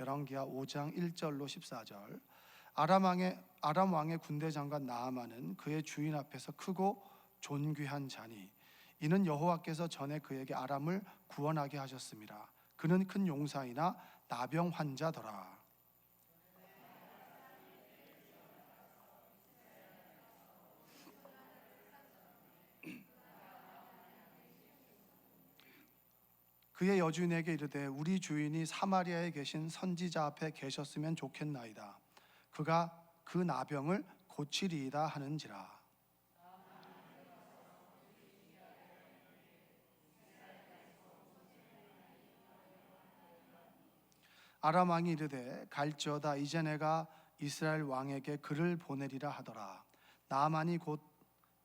열왕기하 5장 1절로 14절. 아람 왕의 군대 장관 나아만은 그의 주인 앞에서 크고 존귀한 자니 이는 여호와께서 전에 그에게 아람을 구원하게 하셨습니다. 그는 큰 용사이나 나병 환자더라. 그의 여주인에게 이르되 우리 주인이 사마리아에 계신 선지자 앞에 계셨으면 좋겠나이다. 그가 그 나병을 고치리이다 하는지라. 아람 왕이 이르되 갈지어다. 이제 내가 이스라엘 왕에게 글을 보내리라 하더라. 나아만이 곧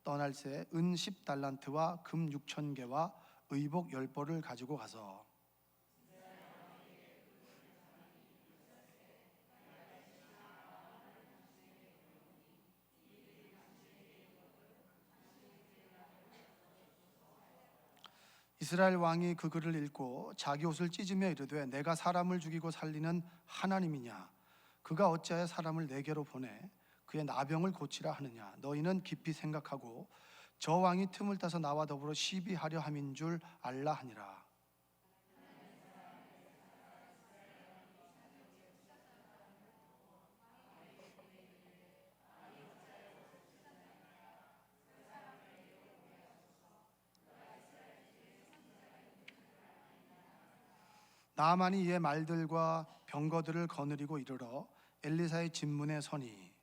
떠날 새 은 10달란트와 금 6,000개와 의복 10벌을 가지고 가서 이스라엘 왕이 그 글을 읽고 자기 옷을 찢으며 이르되 내가 사람을 죽이고 살리는 하나님이냐? 그가 어찌하여 사람을 내게로 보내 그의 나병을 고치라 하느냐? 너희는 깊이 생각하고 저 왕이 틈을 타서 나와 더불어 시비하려 함인 줄 알라 하니라. 나아만이 이에 말들과 병거들을 거느리고 이르러 엘리사의 집문에 서니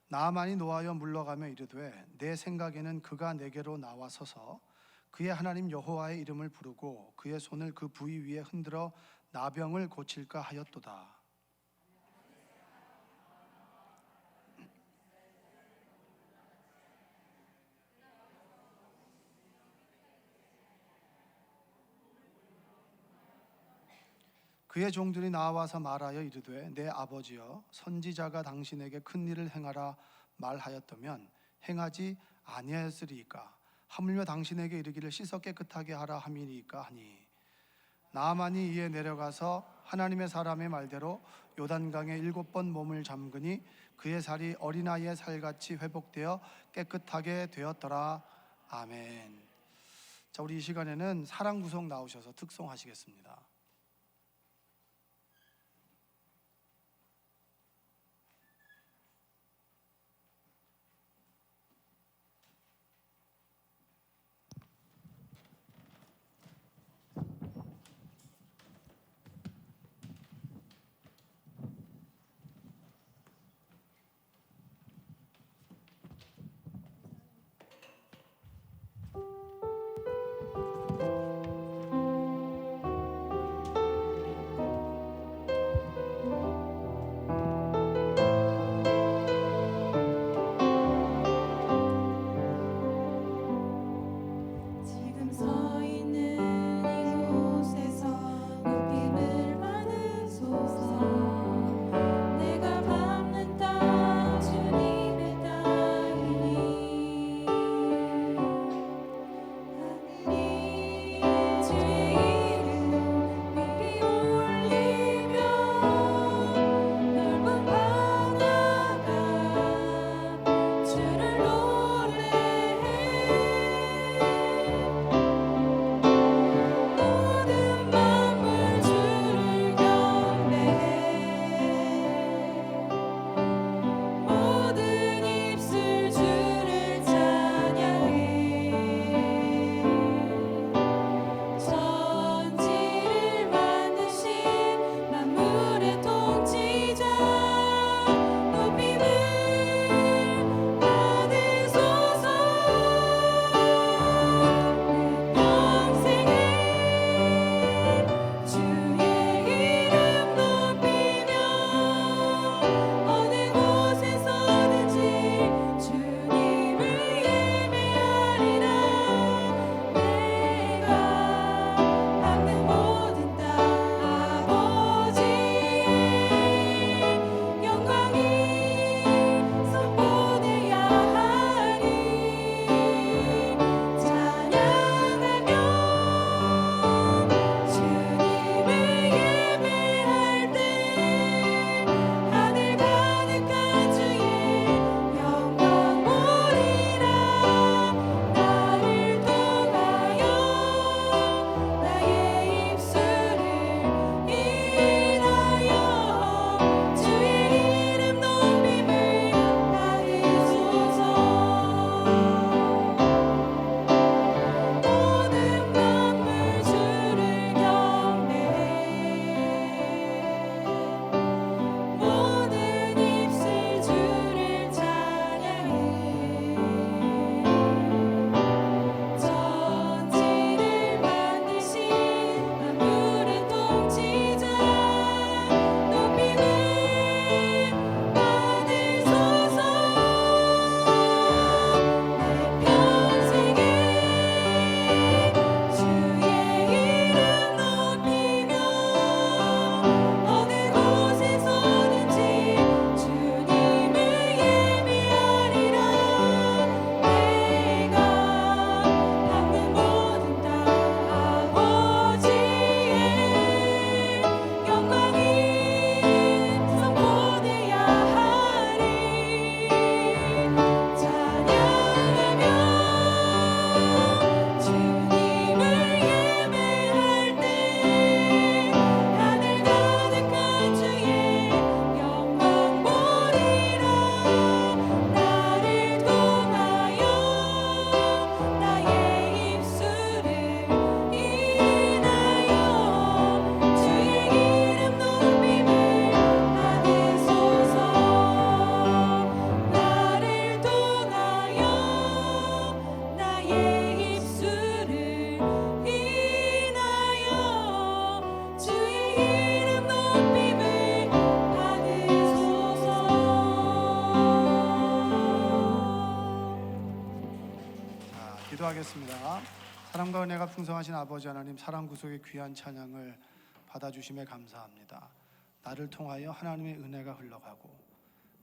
나아만이 노하여 물러가며 이르되 내 생각에는 그가 내게로 나와 서서 그의 하나님 여호와의 이름을 부르고 그의 손을 그 부위 위에 흔들어 나병을 고칠까 하였도다. 그의 종들이 나와서 말하여 이르되 내 아버지여 선지자가 당신에게 큰 일을 행하라 말하였다면 행하지 아니하였으리이까? 하물며 당신에게 이르기를 씻어 깨끗하게 하라 함이니까 하니 나아만이 이에 내려가서 하나님의 사람의 말대로 요단강에 7번 몸을 잠그니 그의 살이 어린아이의 살같이 회복되어 깨끗하게 되었더라. 아멘. 자, 우리 이 시간에는 사랑 구성 나오셔서 특송하시겠습니다. 기도하겠습니다. 사랑과 은혜가 풍성하신 아버지 하나님, 사랑 구속의 귀한 찬양을 받아주심에 감사합니다. 나를 통하여 하나님의 은혜가 흘러가고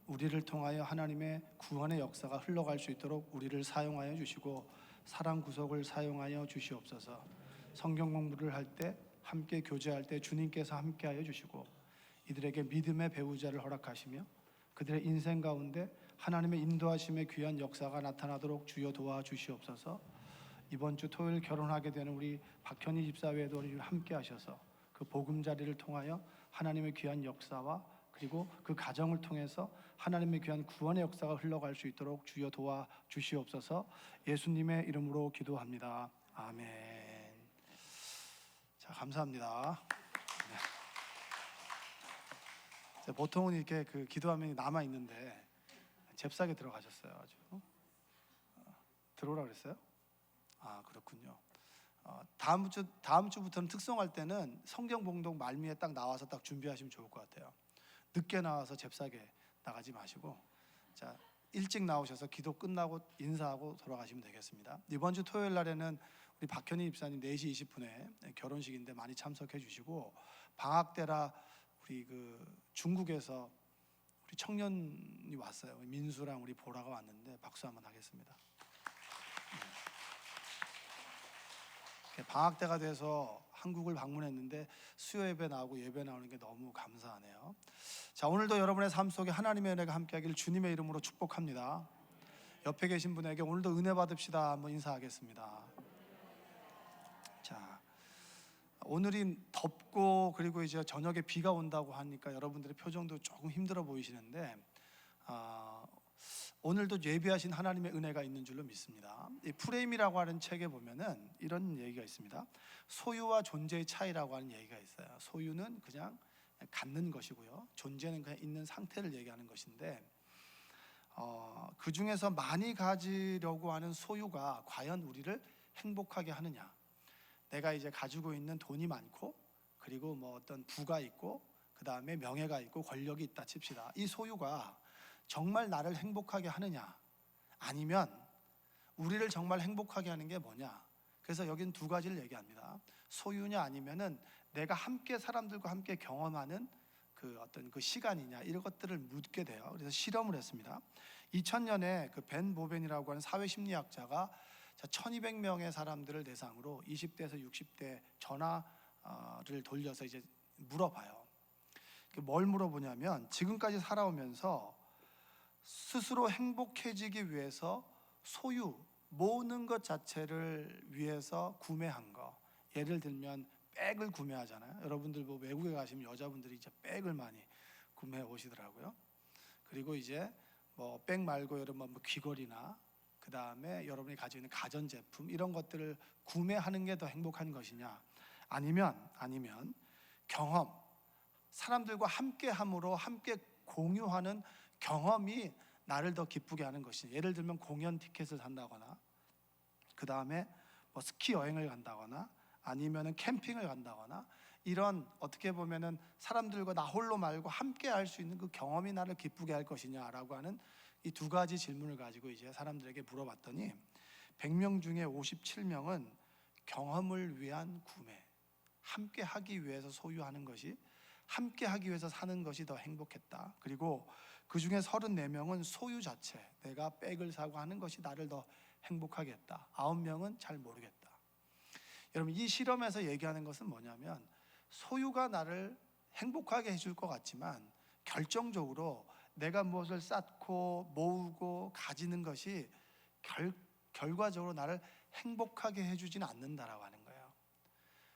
우리를 통하여 하나님의 구원의 역사가 흘러갈 수 있도록 우리를 사용하여 주시고 사랑 구속을 사용하여 주시옵소서. 성경 공부를 할 때, 함께 교제할 때 주님께서 함께하여 주시고 이들에게 믿음의 배우자를 허락하시며 그들의 인생 가운데 하나님의 인도하심의 귀한 역사가 나타나도록 주여 도와주시옵소서. 이번 주 토요일 결혼하게 되는 우리 박현희 집사 외에도 우리를 함께 하셔서 그 보금자리를 통하여 하나님의 귀한 역사와 그리고 그 가정을 통해서 하나님의 귀한 구원의 역사가 흘러갈 수 있도록 주여 도와주시옵소서. 예수님의 이름으로 기도합니다. 아멘. 자, 감사합니다. 네. 보통은 이렇게 그 기도하면 남아 있는데 잽싸게 들어가셨어요. 아주 들어오라 그랬어요? 아, 그렇군요. 다음 주부터는 특송할 때는 성경 봉독 말미에 딱 나와서 딱 준비하시면 좋을 것 같아요. 늦게 나와서 잽싸게 나가지 마시고, 자, 일찍 나오셔서 기도 끝나고 인사하고 돌아가시면 되겠습니다. 이번 주 토요일 날에는 우리 박현희 집사님 4시 20분에 결혼식인데 많이 참석해 주시고, 방학 때라 우리 그 중국에서 우리 청년이 왔어요. 민수랑 우리 보라가 왔는데 박수 한번 하겠습니다. 방학 때가 돼서 한국을 방문했는데 수요 예배 나오고 예배 나오는 게 너무 감사하네요. 자, 오늘도 여러분의 삶 속에 하나님의 은혜가 함께하기를 주님의 이름으로 축복합니다. 옆에 계신 분에게 오늘도 은혜 받읍시다 한번 인사하겠습니다. 자, 오늘이 덥고 그리고 이제 저녁에 비가 온다고 하니까 여러분들의 표정도 조금 힘들어 보이시는데 오늘도 예비하신 하나님의 은혜가 있는 줄로 믿습니다. 이 프레임이라고 하는 책에 보면은 이런 얘기가 있습니다. 소유와 존재의 차이라고 하는 얘기가 있어요. 소유는 그냥 갖는 것이고요, 존재는 그냥 있는 상태를 얘기하는 것인데 그 중에서 많이 가지려고 하는 소유가 과연 우리를 행복하게 하느냐? 내가 이제 가지고 있는 돈이 많고 그리고 뭐 어떤 부가 있고 그 다음에 명예가 있고 권력이 있다 칩시다. 이 소유가 정말 나를 행복하게 하느냐, 아니면 우리를 정말 행복하게 하는 게 뭐냐? 그래서 여긴 두 가지를 얘기합니다. 소유냐 아니면은 내가 함께 사람들과 함께 경험하는 그 어떤 그 시간이냐, 이런 것들을 묻게 돼요. 그래서 실험을 했습니다. 2000년에 그 벤 보벤이라고 하는 사회심리학자가 1200명의 사람들을 대상으로 20대에서 60대 전화를 돌려서 이제 물어봐요. 뭘 물어보냐면 지금까지 살아오면서 스스로 행복해지기 위해서 소유, 모으는 것 자체를 위해서 구매한 거. 예를 들면 백을 구매하잖아요. 여러분들 뭐 외국에 가시면 여자분들이 이제 백을 많이 구매해 오시더라고요. 그리고 이제 뭐 백 말고 여러분 뭐 귀걸이나 그 다음에 여러분이 가지고 있는 가전제품 이런 것들을 구매하는 게 더 행복한 것이냐, 아니면 경험, 사람들과 함께함으로 함께 공유하는 경험이 나를 더 기쁘게 하는 것이냐. 예를 들면 공연 티켓을 산다거나 그 다음에 뭐 스키 여행을 간다거나 아니면은 캠핑을 간다거나 이런 어떻게 보면은 사람들과 나 홀로 말고 함께 할 수 있는 그 경험이 나를 기쁘게 할 것이냐라고 하는 이 두 가지 질문을 가지고 이제 사람들에게 물어봤더니 100명 중에 57명은 경험을 위한 구매, 함께 하기 위해서 소유하는 것이, 함께 하기 위해서 사는 것이 더 행복했다. 그리고 그 중에 34명은 소유 자체, 내가 백을 사고 하는 것이 나를 더 행복하게 했다. 9명은 잘 모르겠다. 여러분, 이 실험에서 얘기하는 것은 뭐냐면 소유가 나를 행복하게 해줄 것 같지만 결정적으로 내가 무엇을 쌓고 모으고 가지는 것이 결과적으로 나를 행복하게 해주진 않는다라고 하는 거예요.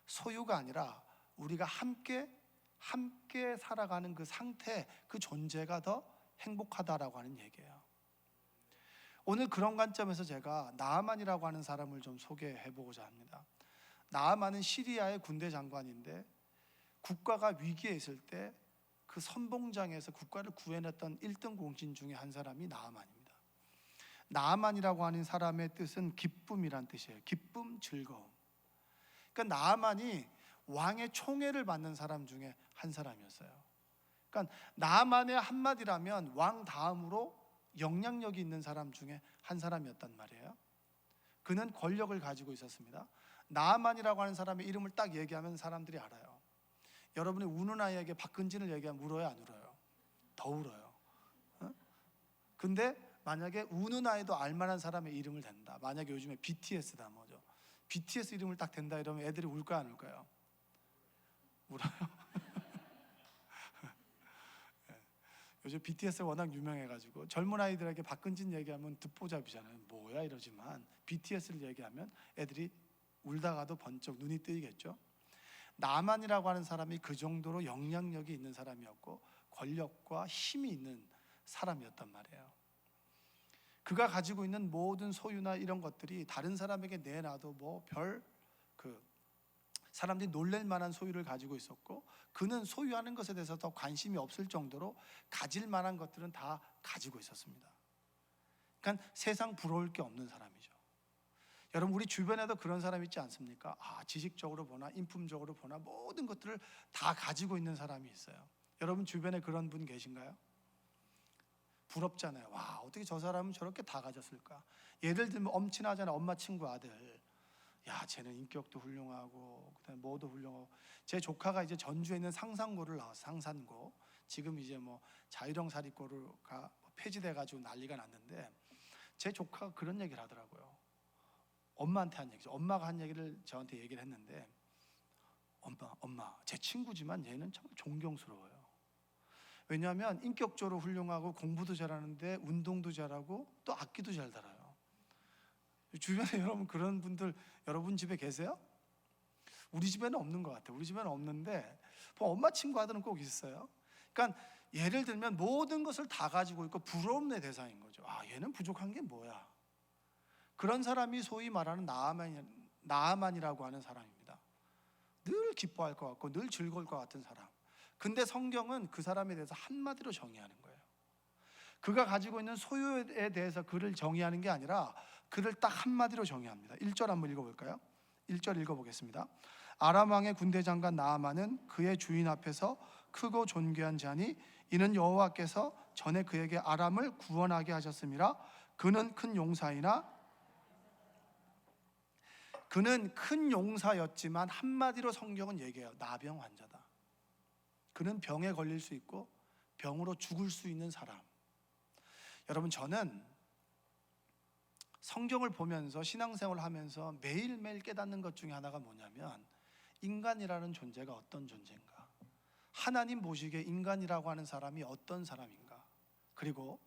소유가 아니라 우리가 함께 살아가는 그 상태, 그 존재가 더 행복하다라고 하는 얘기예요. 오늘 그런 관점에서 제가 나아만이라고 하는 사람을 좀 소개해 보고자 합니다. 나아만은 시리아의 군대 장관인데 국가가 위기에 있을 때 그 선봉장에서 국가를 구해냈던 1등 공신 중에 한 사람이 나아만입니다. 나아만이라고 하는 사람의 뜻은 기쁨이란 뜻이에요. 기쁨, 즐거움. 그러니까 나아만이 왕의 총애를 받는 사람 중에 한 사람이었어요. 그러니까 나아만의 한마디라면 왕 다음으로 영향력이 있는 사람 중에 한 사람이었단 말이에요. 그는 권력을 가지고 있었습니다. 나아만이라고 하는 사람의 이름을 딱 얘기하면 사람들이 알아요. 여러분이 우는 아이에게 박근진을 얘기하면 울어요, 안 울어요? 더 울어요. 근데 만약에 우는 아이도 알만한 사람의 이름을 댄다. 만약에 요즘에 BTS다 뭐죠? BTS 이름을 딱 댄다 이러면 애들이 울까요, 안 울까요? 울어요. 요즘 BTS가 워낙 유명해가지고 젊은 아이들에게 박근진 얘기하면 듣보잡이잖아요. 뭐야 이러지만 BTS를 얘기하면 애들이 울다가도 번쩍 눈이 뜨이겠죠. 나만이라고 하는 사람이 그 정도로 영향력이 있는 사람이었고 권력과 힘이 있는 사람이었단 말이에요. 그가 가지고 있는 모든 소유나 이런 것들이 다른 사람에게 내놔도 사람들이 놀랄 만한 소유를 가지고 있었고, 그는 소유하는 것에 대해서 더 관심이 없을 정도로 가질 만한 것들은 다 가지고 있었습니다. 그러니까 세상 부러울 게 없는 사람이죠. 여러분, 우리 주변에도 그런 사람 있지 않습니까? 지식적으로 보나 인품적으로 보나 모든 것들을 다 가지고 있는 사람이 있어요. 여러분 주변에 그런 분 계신가요? 부럽잖아요. 와, 어떻게 저 사람은 저렇게 다 가졌을까? 예를 들면 엄친아잖아요. 엄마 친구 아들. 야, 쟤는 인격도 훌륭하고 그다음에 뭐도 훌륭하고. 제 조카가 이제 전주에 있는 상산고를 나왔어. 상산고. 지금 이제 뭐 자유형 사립고가 폐지돼 가지고 난리가 났는데, 제 조카가 그런 얘기를 하더라고요. 엄마한테 한 얘기죠. 엄마가 한 얘기를 저한테 얘기를 했는데, 엄마, 제 친구지만 얘는 참 존경스러워요. 왜냐하면 인격적으로 훌륭하고 공부도 잘하는데 운동도 잘하고 또 악기도 잘 달아요. 주변에 여러분 그런 분들 여러분 집에 계세요? 우리 집에는 없는 것 같아요. 우리 집에는 없는데 엄마 친구 아들은 꼭 있어요. 그러니까 예를 들면 모든 것을 다 가지고 있고 부러움의 대상인 거죠. 얘는 부족한 게 뭐야? 그런 사람이 소위 말하는 나아만이라고 하는 사람입니다. 늘 기뻐할 것 같고 늘 즐거울 것 같은 사람. 근데 성경은 그 사람에 대해서 한마디로 정의하는 거예요. 그가 가지고 있는 소유에 대해서 그를 정의하는 게 아니라 그를 딱 한마디로 정의합니다. 1절 한번 읽어볼까요? 1절 읽어보겠습니다. 아람 왕의 군대 장관 나아만은 그의 주인 앞에서 크고 존귀한 자니 이는 여호와께서 전에 그에게 아람을 구원하게 하셨음이라. 그는 큰 용사였지만 한마디로 성경은 얘기해요. 나병 환자다. 그는 병에 걸릴 수 있고 병으로 죽을 수 있는 사람. 여러분, 저는 성경을 보면서 신앙생활을 하면서 매일매일 깨닫는 것 중에 하나가 뭐냐면, 인간이라는 존재가 어떤 존재인가, 하나님 보시기에 인간이라고 하는 사람이 어떤 사람인가, 그리고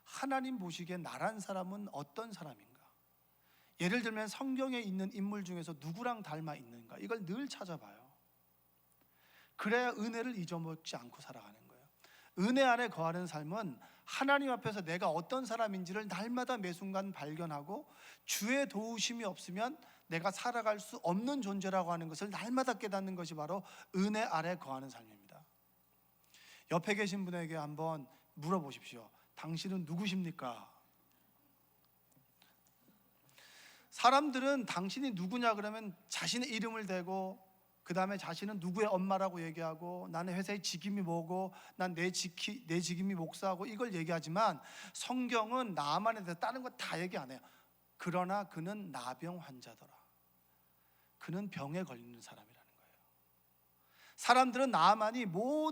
하나님 보시기에 나란 사람은 어떤 사람인가. 예를 들면 성경에 있는 인물 중에서 누구랑 닮아 있는가, 이걸 늘 찾아봐요. 그래야 은혜를 잊어먹지 않고 살아가는 거예요. 은혜 안에 거하는 삶은 하나님 앞에서 내가 어떤 사람인지를 날마다 매 순간 발견하고 주의 도우심이 없으면 내가 살아갈 수 없는 존재라고 하는 것을 날마다 깨닫는 것이 바로 은혜 아래 거하는 삶입니다. 옆에 계신 분에게 한번 물어보십시오. 당신은 누구십니까? 사람들은 당신이 누구냐 그러면 자신의 이름을 대고 그 다음에 자신은 누구의 엄마라고 얘기하고 나는 회사의 직임이 뭐고 난 내 직임이 목사하고 이걸 얘기하지만 성경은 나만에 대해서 다른 거 다 얘기 안 해요. 그러나 그는 나병 환자더라. 그는 병에 걸리는 사람이라는 거예요. 사람들은 나만이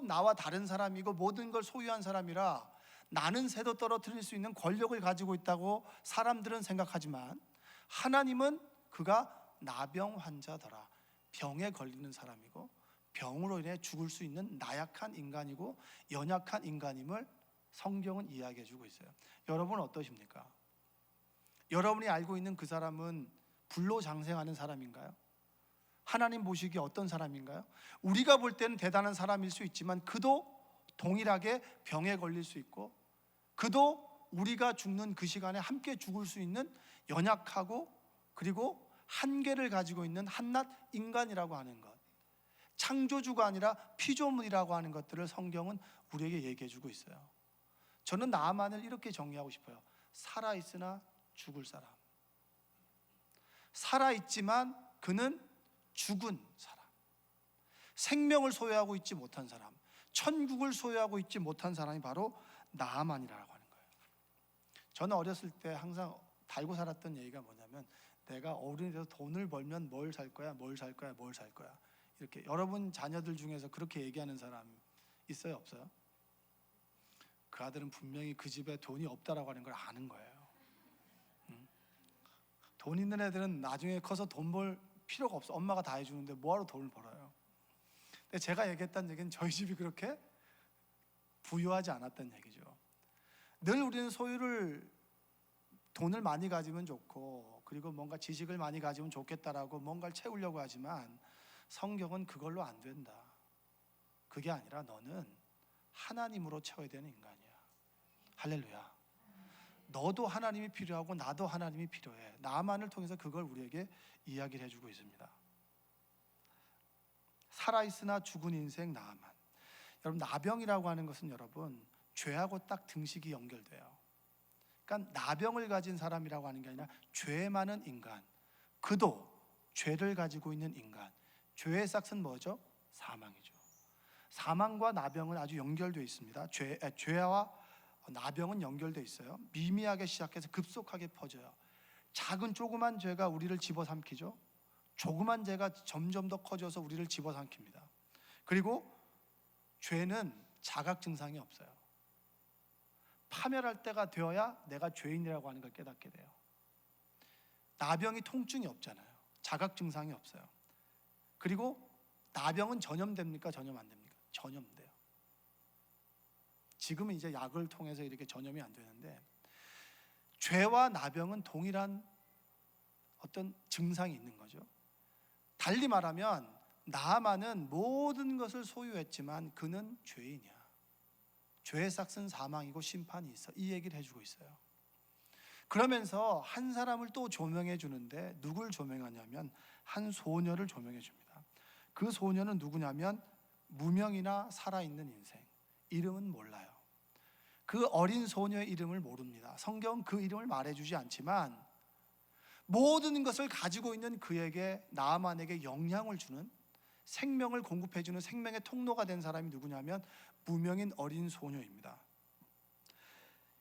나와 다른 사람이고 모든 걸 소유한 사람이라 나는 새도 떨어뜨릴 수 있는 권력을 가지고 있다고 사람들은 생각하지만, 하나님은 그가 나병 환자더라. 병에 걸리는 사람이고 병으로 인해 죽을 수 있는 나약한 인간이고 연약한 인간임을 성경은 이야기해 주고 있어요. 여러분은 어떠십니까? 여러분이 알고 있는 그 사람은 불로장생하는 사람인가요? 하나님 보시기에 어떤 사람인가요? 우리가 볼 때는 대단한 사람일 수 있지만 그도 동일하게 병에 걸릴 수 있고 그도 우리가 죽는 그 시간에 함께 죽을 수 있는 연약하고 그리고 한계를 가지고 있는 한낱 인간이라고 하는 것, 창조주가 아니라 피조물이라고 하는 것들을 성경은 우리에게 얘기해 주고 있어요. 저는 나만을 이렇게 정의하고 싶어요. 살아있으나 죽을 사람. 살아있지만 그는 죽은 사람. 생명을 소유하고 있지 못한 사람, 천국을 소유하고 있지 못한 사람이 바로 나만이라고 하는 거예요. 저는 어렸을 때 항상 달고 살았던 얘기가 뭐냐면, 내가 어른이 돼서 돈을 벌면 뭘 살 거야, 뭘 살 거야, 뭘 살 거야. 이렇게 여러분 자녀들 중에서 그렇게 얘기하는 사람 있어요, 없어요? 그 아들은 분명히 그 집에 돈이 없다라고 하는 걸 아는 거예요. 돈 있는 애들은 나중에 커서 돈 벌 필요가 없어. 엄마가 다 해주는데 뭐하러 돈을 벌어요? 근데 제가 얘기했다는 얘기는 저희 집이 그렇게 부유하지 않았다는 얘기죠. 늘 우리는 돈을 많이 가지면 좋고, 그리고 뭔가 지식을 많이 가지면 좋겠다라고 뭔가를 채우려고 하지만 성경은 그걸로 안 된다. 그게 아니라 너는 하나님으로 채워야 되는 인간이야. 할렐루야. 너도 하나님이 필요하고 나도 하나님이 필요해. 나만을 통해서 그걸 우리에게 이야기를 해주고 있습니다. 살아있으나 죽은 인생 나만. 여러분, 나병이라고 하는 것은 여러분 죄하고 딱 등식이 연결돼요. 그러니까 나병을 가진 사람이라고 하는 게 아니라 죄 많은 인간, 그도 죄를 가지고 있는 인간. 죄의 싹은 뭐죠? 사망이죠. 사망과 나병은 아주 연결되어 있습니다. 죄와 나병은 연결되어 있어요. 미미하게 시작해서 급속하게 퍼져요. 작은 조그만 죄가 우리를 집어삼키죠. 조그만 죄가 점점 더 커져서 우리를 집어삼킵니다. 그리고 죄는 자각 증상이 없어요. 파멸할 때가 되어야 내가 죄인이라고 하는 걸 깨닫게 돼요. 나병이 통증이 없잖아요. 자각 증상이 없어요. 그리고 나병은 전염됩니까? 전염 안 됩니까? 전염돼요. 지금은 이제 약을 통해서 이렇게 전염이 안 되는데, 죄와 나병은 동일한 어떤 증상이 있는 거죠. 달리 말하면 나아만은 모든 것을 소유했지만 그는 죄인이야. 죄의 싹은 사망이고 심판이 있어. 이 얘기를 해주고 있어요. 그러면서 한 사람을 또 조명해 주는데, 누굴 조명하냐면 한 소녀를 조명해 줍니다. 그 소녀는 누구냐면 무명이나 살아있는 인생. 이름은 몰라요. 그 어린 소녀의 이름을 모릅니다. 성경은 그 이름을 말해주지 않지만 모든 것을 가지고 있는 그에게, 나아만에게 영향을 주는, 생명을 공급해주는 생명의 통로가 된 사람이 누구냐면 무명인 어린 소녀입니다.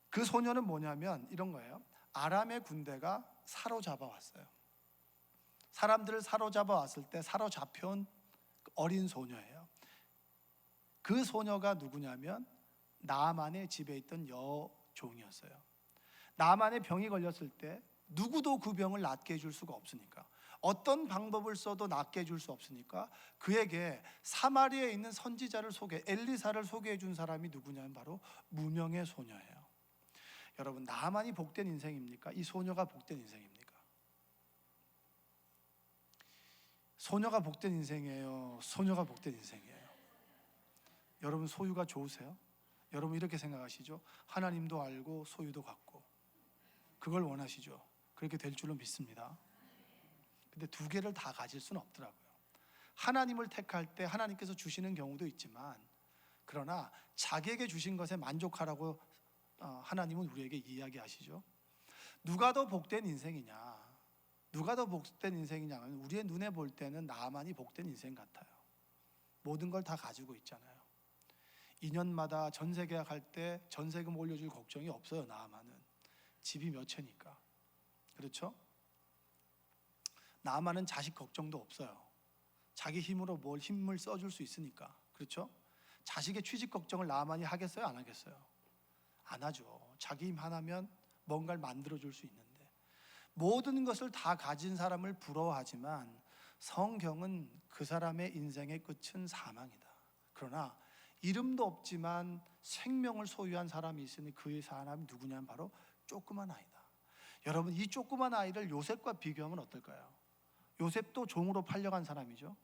그 소녀는 뭐냐면 이런 거예요. 아람의 군대가 사로잡아 왔어요. 사람들을 사로잡아 왔을 때 사로잡혀온 어린 소녀예요. 그 소녀가 누구냐면 나아만의 집에 있던 여종이었어요. 나아만의 병이 걸렸을 때 누구도 그 병을 낫게 해줄 수가 없으니까, 어떤 방법을 써도 낫게 해줄 수 없으니까 그에게 사마리아에 있는 선지자를 엘리사를 소개해 준 사람이 누구냐면 바로 무명의 소녀예요. 여러분, 나아만이 복된 인생입니까? 이 소녀가 복된 인생입니까? 소녀가 복된 인생이에요? 소녀가 복된 인생이에요? 여러분, 소유가 좋으세요? 여러분 이렇게 생각하시죠? 하나님도 알고 소유도 갖고 그걸 원하시죠? 그렇게 될 줄로 믿습니다. 근데 두 개를 다 가질 수는 없더라고요. 하나님을 택할 때 하나님께서 주시는 경우도 있지만, 그러나 자기에게 주신 것에 만족하라고 하나님은 우리에게 이야기하시죠. 누가 더 복된 인생이냐? 누가 더 복된 인생이냐 하면 우리의 눈에 볼 때는 나아만이 복된 인생 같아요. 모든 걸 다 가지고 있잖아요. 2년마다 전세 계약할 때 전세금 올려줄 걱정이 없어요. 나아만은 집이 몇 채니까. 그렇죠? 나아만은 자식 걱정도 없어요. 자기 힘으로 뭘 힘을 써줄 수 있으니까. 그렇죠? 자식의 취직 걱정을 나아만이 하겠어요? 안 하겠어요? 안 하죠. 자기 힘 하나면 뭔가를 만들어줄 수 있는데, 모든 것을 다 가진 사람을 부러워하지만 성경은 그 사람의 인생의 끝은 사망이다. 그러나 이름도 없지만 생명을 소유한 사람이 있으니 그 사람이 누구냐면 바로 조그만 아이다. 여러분, 이 조그만 아이를 요셉과 비교하면 어떨까요? 요셉도 종으로 팔려간 사람이죠.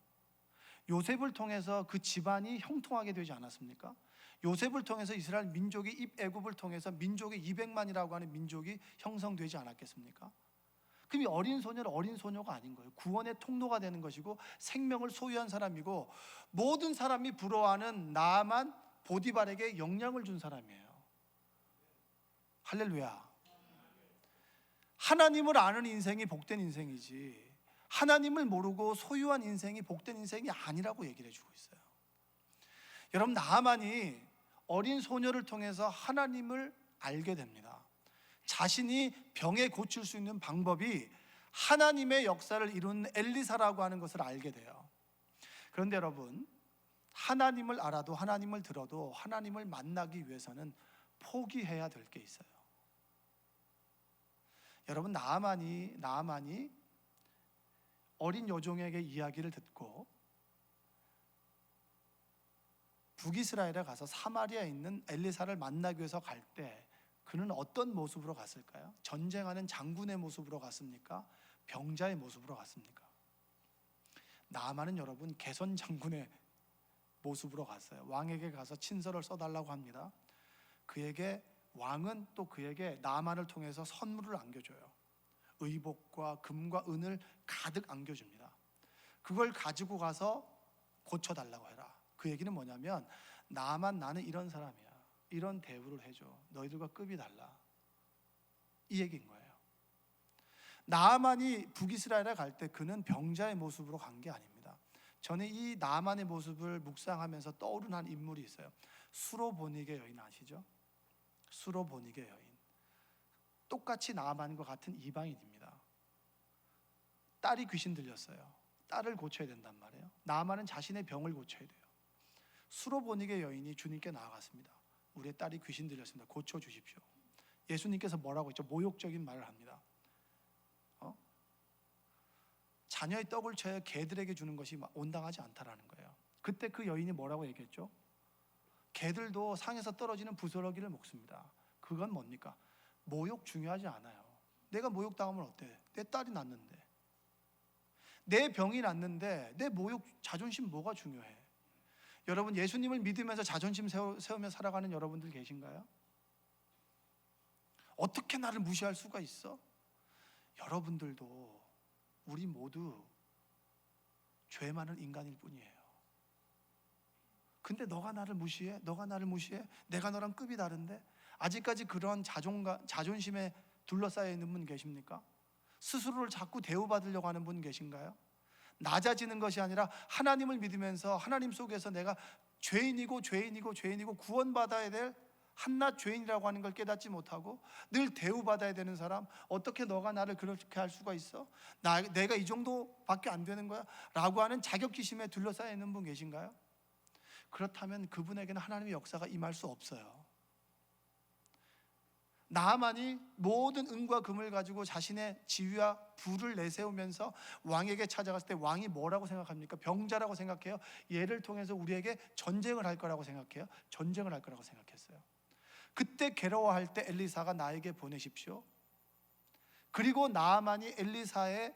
요셉을 통해서 그 집안이 형통하게 되지 않았습니까? 요셉을 통해서 이스라엘 민족이 애굽을 통해서 민족이 200만이라고 하는 민족이 형성되지 않았겠습니까? 그럼 이 어린 소녀는 어린 소녀가 아닌 거예요. 구원의 통로가 되는 것이고 생명을 소유한 사람이고, 모든 사람이 부러워하는 나아만 보디발에게 영향을 준 사람이에요. 할렐루야. 하나님을 아는 인생이 복된 인생이지, 하나님을 모르고 소유한 인생이 복된 인생이 아니라고 얘기를 해주고 있어요. 여러분, 나아만이 어린 소녀를 통해서 하나님을 알게 됩니다. 자신이 병에 고칠 수 있는 방법이 하나님의 역사를 이룬 엘리사라고 하는 것을 알게 돼요. 그런데 여러분, 하나님을 알아도 하나님을 들어도 하나님을 만나기 위해서는 포기해야 될 게 있어요. 여러분, 나아만이 어린 여종에게 이야기를 듣고 북이스라엘에 가서 사마리아에 있는 엘리사를 만나기 위해서 갈 때 그는 어떤 모습으로 갔을까요? 전쟁하는 장군의 모습으로 갔습니까? 병자의 모습으로 갔습니까? 나아만은 여러분 개선 장군의 모습으로 갔어요. 왕에게 가서 친서를 써달라고 합니다. 그에게 왕은 또 그에게 나아만을 통해서 선물을 안겨줘요. 의복과 금과 은을 가득 안겨줍니다. 그걸 가지고 가서 고쳐달라고 해라. 그 얘기는 뭐냐면, 나만 나는 이런 사람이야, 이런 대우를 해줘, 너희들과 급이 달라, 이 얘기인 거예요. 나아만이 북이스라엘에 갈 때 그는 병자의 모습으로 간 게 아닙니다. 저는 이 나아만의 모습을 묵상하면서 떠오른 한 인물이 있어요. 수로보니게 여인 아시죠? 수로보니게 여인, 똑같이 나아만과 같은 이방인입니다. 딸이 귀신 들렸어요. 딸을 고쳐야 된단 말이에요. 나아만은 자신의 병을 고쳐야 돼요. 수로보니게 여인이 주님께 나아갔습니다. 우리의 딸이 귀신 들렸습니다. 고쳐주십시오. 예수님께서 뭐라고 했죠? 모욕적인 말을 합니다. 자녀의 떡을 쳐야 개들에게 주는 것이 온당하지 않다라는 거예요. 그때 그 여인이 뭐라고 얘기했죠? 개들도 상에서 떨어지는 부스러기를 먹습니다. 그건 뭡니까? 모욕 중요하지 않아요. 내가 모욕당하면 어때? 내 딸이 낫는데, 내 병이 낫는데 내 모욕, 자존심 뭐가 중요해? 여러분, 예수님을 믿으면서 자존심 세우며 살아가는 여러분들 계신가요? 어떻게 나를 무시할 수가 있어? 여러분들도, 우리 모두 죄 많은 인간일 뿐이에요. 근데 너가 나를 무시해? 너가 나를 무시해? 내가 너랑 급이 다른데? 아직까지 그런 자존심에 둘러싸여 있는 분 계십니까? 스스로를 자꾸 대우받으려고 하는 분 계신가요? 낮아지는 것이 아니라 하나님을 믿으면서 하나님 속에서 내가 죄인이고 구원받아야 될 한낱 죄인이라고 하는 걸 깨닫지 못하고 늘 대우받아야 되는 사람, 어떻게 너가 나를 그렇게 할 수가 있어? 내가 이 정도밖에 안 되는 거야? 라고 하는 자격지심에 둘러싸여 있는 분 계신가요? 그렇다면 그분에게는 하나님의 역사가 임할 수 없어요. 나아만이 모든 은과 금을 가지고 자신의 지위와 부를 내세우면서 왕에게 찾아갔을 때 왕이 뭐라고 생각합니까? 병자라고 생각해요? 얘를 통해서 우리에게 전쟁을 할 거라고 생각해요? 전쟁을 할 거라고 생각했어요. 그때 괴로워할 때 엘리사가 나에게 보내십시오. 그리고 나아만이 엘리사의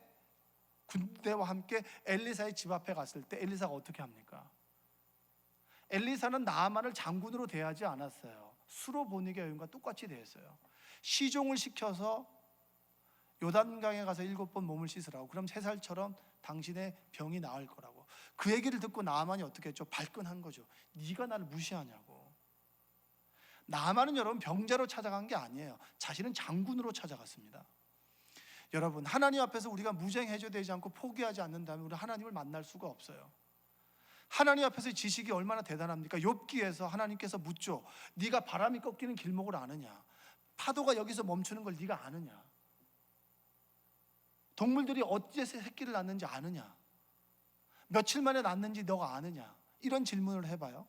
군대와 함께 엘리사의 집 앞에 갔을 때 엘리사가 어떻게 합니까? 엘리사는 나아만을 장군으로 대하지 않았어요. 수로보니게 여인과 똑같이 대했어요. 시종을 시켜서 요단강에 가서 7번 몸을 씻으라고. 그럼 3살처럼 당신의 병이 나을 거라고. 그 얘기를 듣고 나아만이 어떻게 했죠? 발끈한 거죠. 네가 나를 무시하냐고. 나아만은 여러분 병자로 찾아간 게 아니에요. 자신은 장군으로 찾아갔습니다. 여러분, 하나님 앞에서 우리가 무장해줘야 되지 않고 포기하지 않는다면 우리 하나님을 만날 수가 없어요. 하나님 앞에서의 지식이 얼마나 대단합니까? 욥기에서 하나님께서 묻죠. 네가 바람이 꺾이는 길목을 아느냐? 파도가 여기서 멈추는 걸 네가 아느냐? 동물들이 어째서 새끼를 낳는지 아느냐? 며칠 만에 낳는지 너가 아느냐? 이런 질문을 해봐요.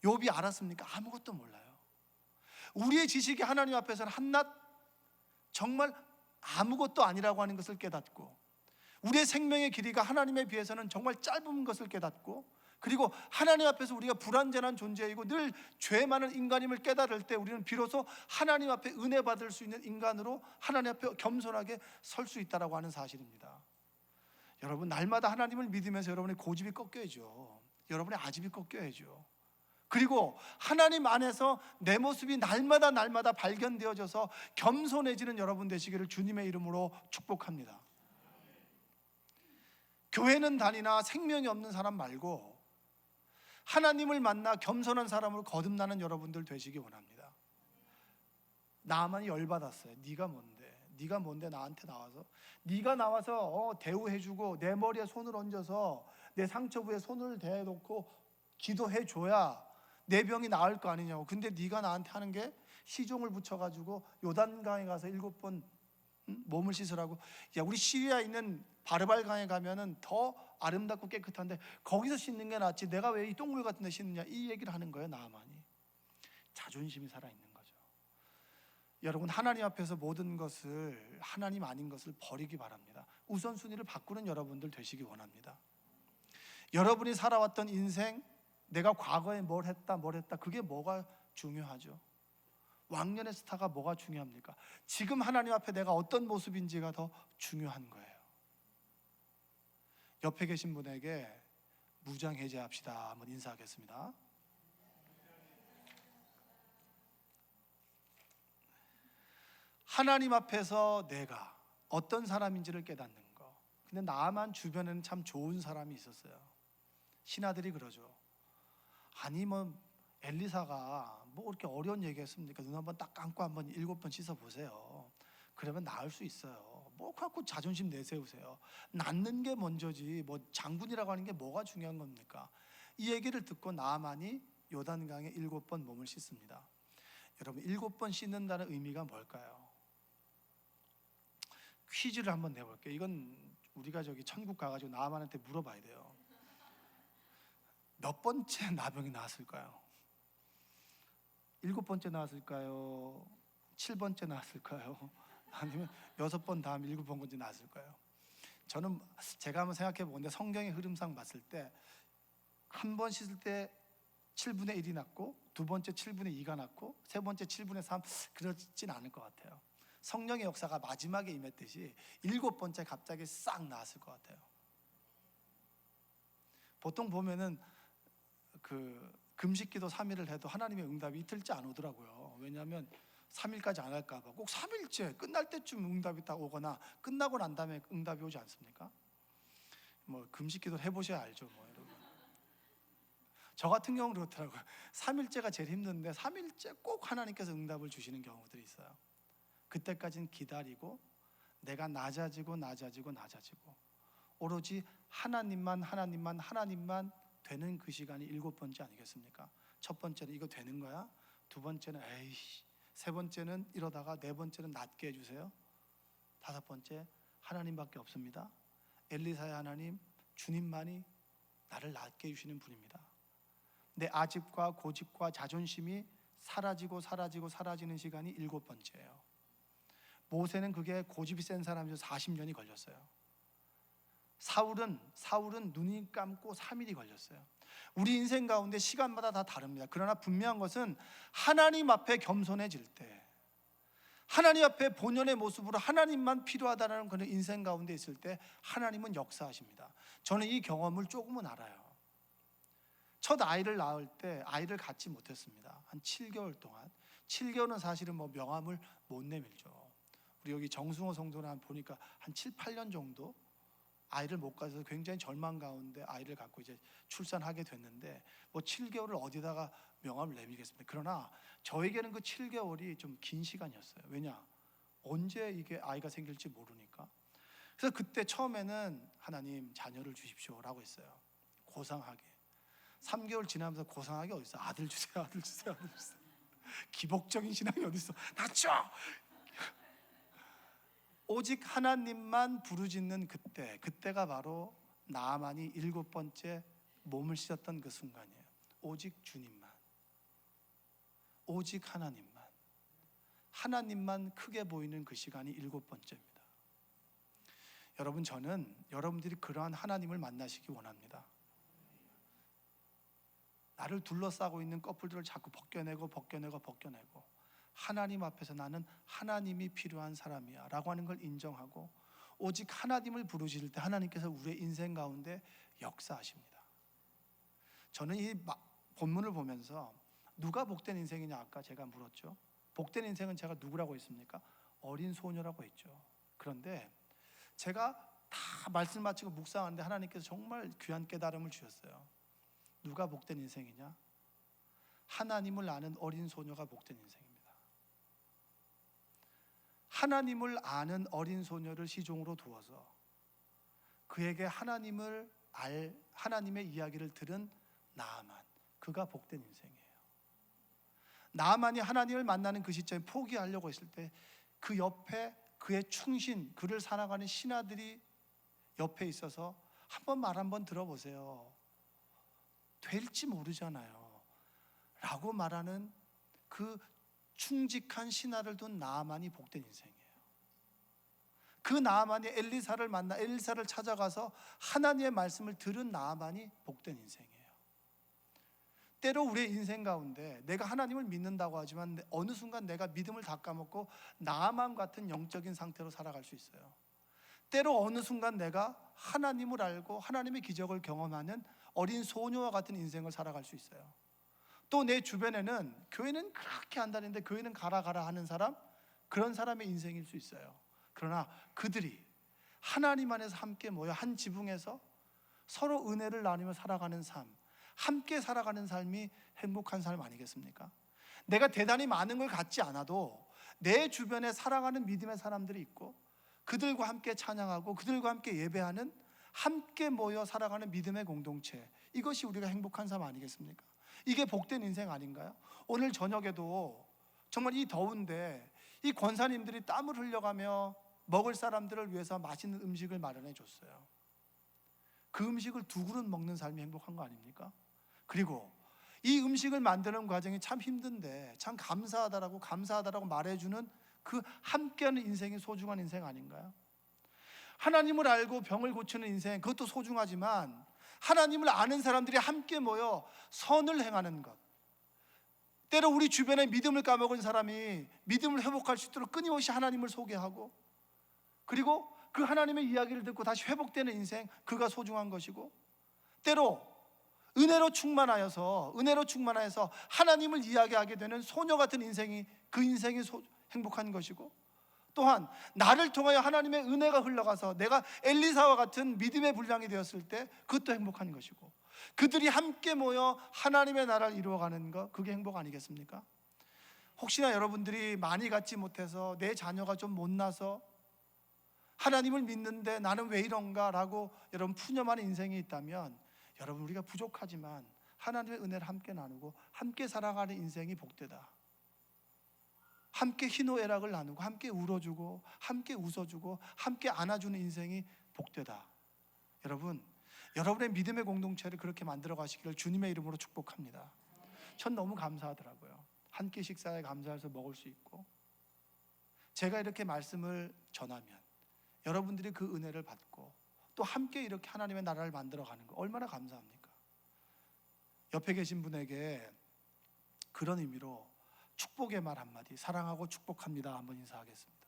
욥이 알았습니까? 아무것도 몰라요. 우리의 지식이 하나님 앞에서는 한낱 정말 아무것도 아니라고 하는 것을 깨닫고, 우리의 생명의 길이가 하나님에 비해서는 정말 짧은 것을 깨닫고, 그리고 하나님 앞에서 우리가 불완전한 존재이고 늘 죄 많은 인간임을 깨달을 때 우리는 비로소 하나님 앞에 은혜 받을 수 있는 인간으로 하나님 앞에 겸손하게 설 수 있다라고 하는 사실입니다. 여러분, 날마다 하나님을 믿으면서 여러분의 고집이 꺾여야죠. 여러분의 아집이 꺾여야죠. 그리고 하나님 안에서 내 모습이 날마다 발견되어져서 겸손해지는 여러분 되시기를 주님의 이름으로 축복합니다. 교회는 다니나 생명이 없는 사람 말고 하나님을 만나 겸손한 사람으로 거듭나는 여러분들 되시기 원합니다. 나아만이 열받았어요. 네가 뭔데 나한테 나와서, 네가 나와서 대우해주고 내 머리에 손을 얹어서 내 상처부에 손을 대놓고 기도해줘야 내 병이 나을 거 아니냐고. 근데 네가 나한테 하는 게 시종을 붙여가지고 요단강에 가서 7번 몸을 씻으라고. 야, 우리 시리아에 있는 바르발강에 가면은 더 아름답고 깨끗한데 거기서 씻는 게 낫지 내가 왜 이 똥물 같은 데 씻느냐, 이 얘기를 하는 거예요. 나아만이 자존심이 살아있는 거죠. 여러분, 하나님 앞에서 모든 것을, 하나님 아닌 것을 버리기 바랍니다. 우선순위를 바꾸는 여러분들 되시기 원합니다. 여러분이 살아왔던 인생, 내가 과거에 뭘 했다 그게 뭐가 중요하죠? 왕년의 스타가 뭐가 중요합니까? 지금 하나님 앞에 내가 어떤 모습인지가 더 중요한 거예요. 옆에 계신 분에게 무장해제합시다 한번 인사하겠습니다. 하나님 앞에서 내가 어떤 사람인지를 깨닫는 거. 근데 나만 주변에는 참 좋은 사람이 있었어요. 신하들이 그러죠. 아니 뭐 엘리사가 뭐 그렇게 어려운 얘기했습니까? 눈 한번 딱 감고 한번 7번 씻어보세요. 그러면 나을 수 있어요. 뭐 갖고 자존심 내세우세요. 낫는 게 먼저지 뭐 장군이라고 하는 게 뭐가 중요한 겁니까? 이 얘기를 듣고 나아만이 요단강에 7번 몸을 씻습니다. 여러분, 7번 씻는다는 의미가 뭘까요? 퀴즈를 한번 내볼게요. 이건 우리가 저기 천국 가가지고 나아만한테 물어봐야 돼요. 몇 번째 나병이 나왔을까요? 7번째 나왔을까요? 7번째 나왔을까요? 아니면 6번 다음 7번째 나왔을까요? 저는 제가 한번 생각해 보는데 성경의 흐름상 봤을 때 한 번 씻을 때 7분의 1이 났고, 두 번째 7분의 2가 났고, 세 번째 7분의 3, 그렇진 않을 것 같아요. 성령의 역사가 마지막에 임했듯이 7번째 갑자기 싹 나왔을 것 같아요. 보통 보면은 그 금식기도 3일을 해도 하나님의 응답이 이틀째 안 오더라고요. 왜냐하면 3일까지 안 할까 봐. 꼭 3일째 끝날 때쯤 응답이 딱 오거나 끝나고 난 다음에 응답이 오지 않습니까? 뭐 금식기도 해보셔야 알죠, 뭐 여러분. 저 같은 경우는 그렇더라고요. 3일째가 제일 힘든데 3일째 꼭 하나님께서 응답을 주시는 경우들이 있어요. 그때까지는 기다리고 내가 낮아지고 오로지 하나님만 되는 그 시간이 7번째 아니겠습니까? 첫 번째는 이거 되는 거야? 두 번째는 에이씨, 세 번째는 이러다가, 네 번째는 낫게 해주세요. 다섯 번째, 하나님밖에 없습니다. 엘리사의 하나님, 주님만이 나를 낫게 해주시는 분입니다. 내 아집과 고집과 자존심이 사라지는 시간이 7번째예요. 모세는 그게 고집이 센 사람이어서 40년이 걸렸어요. 사울은 눈이 감고 3일이 걸렸어요. 우리 인생 가운데 시간마다 다 다릅니다. 그러나 분명한 것은 하나님 앞에 겸손해질 때, 하나님 앞에 본연의 모습으로 하나님만 필요하다는 그런 인생 가운데 있을 때 하나님은 역사하십니다. 저는 이 경험을 조금은 알아요. 첫 아이를 낳을 때 아이를 갖지 못했습니다. 한 7개월 동안. 7개월은 사실은 뭐 명함을 못 내밀죠. 우리 여기 정승호 성도나 보니까 한 7, 8년 정도 아이를 못 가져서 굉장히 절망 가운데 아이를 갖고 이제 출산하게 됐는데, 뭐 7개월을 어디다가 명함을 내밀겠습니까? 그러나 저에게는 그 7개월이 좀 긴 시간이었어요. 왜냐? 언제 이게 아이가 생길지 모르니까. 그래서 그때 처음에는 하나님 자녀를 주십시오라고 했어요. 고상하게. 3개월 지나면서 고상하게 어디 있어? 아들 주세요. 기복적인 신앙이 어디 있어? 나 줘! 오직 하나님만 부르짖는 그때가 바로 나아만이 7번째 몸을 씻었던 그 순간이에요. 오직 주님만, 오직 하나님만 크게 보이는 그 시간이 7번째입니다. 여러분, 저는 여러분들이 그러한 하나님을 만나시기 원합니다. 나를 둘러싸고 있는 커플들을 자꾸 벗겨내고 하나님 앞에서 나는 하나님이 필요한 사람이야 라고 하는 걸 인정하고, 오직 하나님을 부르실 때 하나님께서 우리의 인생 가운데 역사하십니다. 저는 이 본문을 보면서 누가 복된 인생이냐 아까 제가 물었죠. 복된 인생은 제가 누구라고 했습니까? 어린 소녀라고 했죠. 그런데 제가 다 말씀 마치고 묵상하는데 하나님께서 정말 귀한 깨달음을 주셨어요. 누가 복된 인생이냐? 하나님을 아는 어린 소녀가 복된 인생입니다. 하나님을 아는 어린 소녀를 시종으로 두어서 그에게 하나님의 이야기를 들은 나아만, 그가 복된 인생이에요. 나아만이 하나님을 만나는 그 시점에 포기하려고 했을 때 그 옆에 그의 충신, 그를 살아가는 신하들이 옆에 있어서 한번 말 한번 들어보세요. 될지 모르잖아요 라고 말하는 그 충직한 신하를 둔 나아만이 복된 인생이에요. 그 나아만이 엘리사를 찾아가서 하나님의 말씀을 들은 나아만이 복된 인생이에요. 때로 우리의 인생 가운데 내가 하나님을 믿는다고 하지만 어느 순간 내가 믿음을 다 까먹고 나아만 같은 영적인 상태로 살아갈 수 있어요. 때로 어느 순간 내가 하나님을 알고 하나님의 기적을 경험하는 어린 소녀와 같은 인생을 살아갈 수 있어요. 또 내 주변에는 교회는 그렇게 안 다니는데 교회는 가라 하는 사람, 그런 사람의 인생일 수 있어요. 그러나 그들이 하나님 안에서 함께 모여 한 지붕에서 서로 은혜를 나누며 살아가는 삶, 함께 살아가는 삶이 행복한 삶 아니겠습니까? 내가 대단히 많은 걸 갖지 않아도 내 주변에 살아가는 믿음의 사람들이 있고 그들과 함께 찬양하고 그들과 함께 예배하는, 함께 모여 살아가는 믿음의 공동체, 이것이 우리가 행복한 삶 아니겠습니까? 이게 복된 인생 아닌가요? 오늘 저녁에도 정말 이 더운데 이 권사님들이 땀을 흘려가며 먹을 사람들을 위해서 맛있는 음식을 마련해 줬어요. 그 음식을 2그릇 먹는 삶이 행복한 거 아닙니까? 그리고 이 음식을 만드는 과정이 참 힘든데 참 감사하다라고 말해주는 그 함께하는 인생이 소중한 인생 아닌가요? 하나님을 알고 병을 고치는 인생, 그것도 소중하지만 하나님을 아는 사람들이 함께 모여 선을 행하는 것, 때로 우리 주변에 믿음을 까먹은 사람이 믿음을 회복할 수 있도록 끊임없이 하나님을 소개하고, 그리고 그 하나님의 이야기를 듣고 다시 회복되는 인생, 그가 소중한 것이고, 때로 은혜로 충만하여서 하나님을 이야기하게 되는 소녀 같은 인생이, 그 인생이 행복한 것이고, 또한 나를 통하여 하나님의 은혜가 흘러가서 내가 엘리사와 같은 믿음의 분량이 되었을 때 그것도 행복한 것이고, 그들이 함께 모여 하나님의 나라를 이루어가는 것, 그게 행복 아니겠습니까? 혹시나 여러분들이 많이 갖지 못해서 내 자녀가 좀 못나서 하나님을 믿는데 나는 왜 이런가 라고 여러분 푸념하는 인생이 있다면, 여러분 우리가 부족하지만 하나님의 은혜를 함께 나누고 함께 살아가는 인생이 복되다. 함께 희노애락을 나누고 함께 울어주고 함께 웃어주고 함께 안아주는 인생이 복되다. 여러분, 여러분의 믿음의 공동체를 그렇게 만들어 가시기를 주님의 이름으로 축복합니다. 전 너무 감사하더라고요. 한 끼 식사에 감사해서 먹을 수 있고, 제가 이렇게 말씀을 전하면 여러분들이 그 은혜를 받고 또 함께 이렇게 하나님의 나라를 만들어 가는 거 얼마나 감사합니까? 옆에 계신 분에게 그런 의미로 축복의 말 한마디, 사랑하고 축복합니다 한번 인사하겠습니다.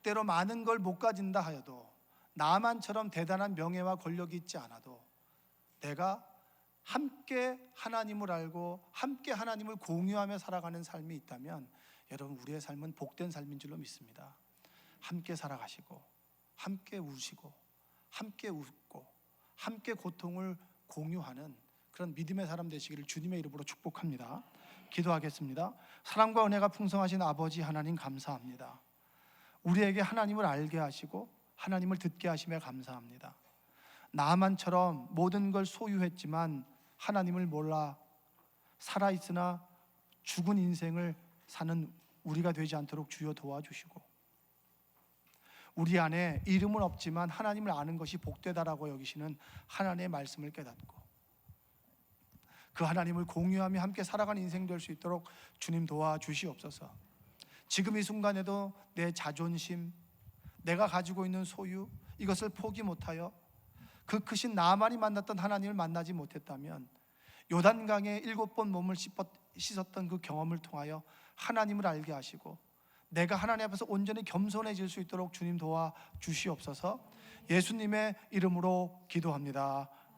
때로 많은 걸 못 가진다 하여도, 나만처럼 대단한 명예와 권력이 있지 않아도 내가 함께 하나님을 알고 함께 하나님을 공유하며 살아가는 삶이 있다면 여러분 우리의 삶은 복된 삶인 줄로 믿습니다. 함께 살아가시고 함께 우시고 함께 웃고 함께 고통을 공유하는 그런 믿음의 사람 되시기를 주님의 이름으로 축복합니다. 기도하겠습니다. 사랑과 은혜가 풍성하신 아버지 하나님, 감사합니다. 우리에게 하나님을 알게 하시고 하나님을 듣게 하심에 감사합니다. 나만처럼 모든 걸 소유했지만 하나님을 몰라 살아있으나 죽은 인생을 사는 우리가 되지 않도록 주여 도와주시고, 우리 안에 이름은 없지만 하나님을 아는 것이 복되다라고 여기시는 하나님의 말씀을 깨닫고 그 하나님을 공유하며 함께 살아가는 인생 될 수 있도록 주님 도와주시옵소서. 지금 이 순간에도 내 자존심, 내가 가지고 있는 소유, 이것을 포기 못하여 그 크신 나만이 만났던 하나님을 만나지 못했다면 요단강에 7번 몸을 씻었던 그 경험을 통하여 하나님을 알게 하시고 내가 하나님 앞에서 온전히 겸손해질 수 있도록 주님 도와주시옵소서. 예수님의 이름으로 기도합니다.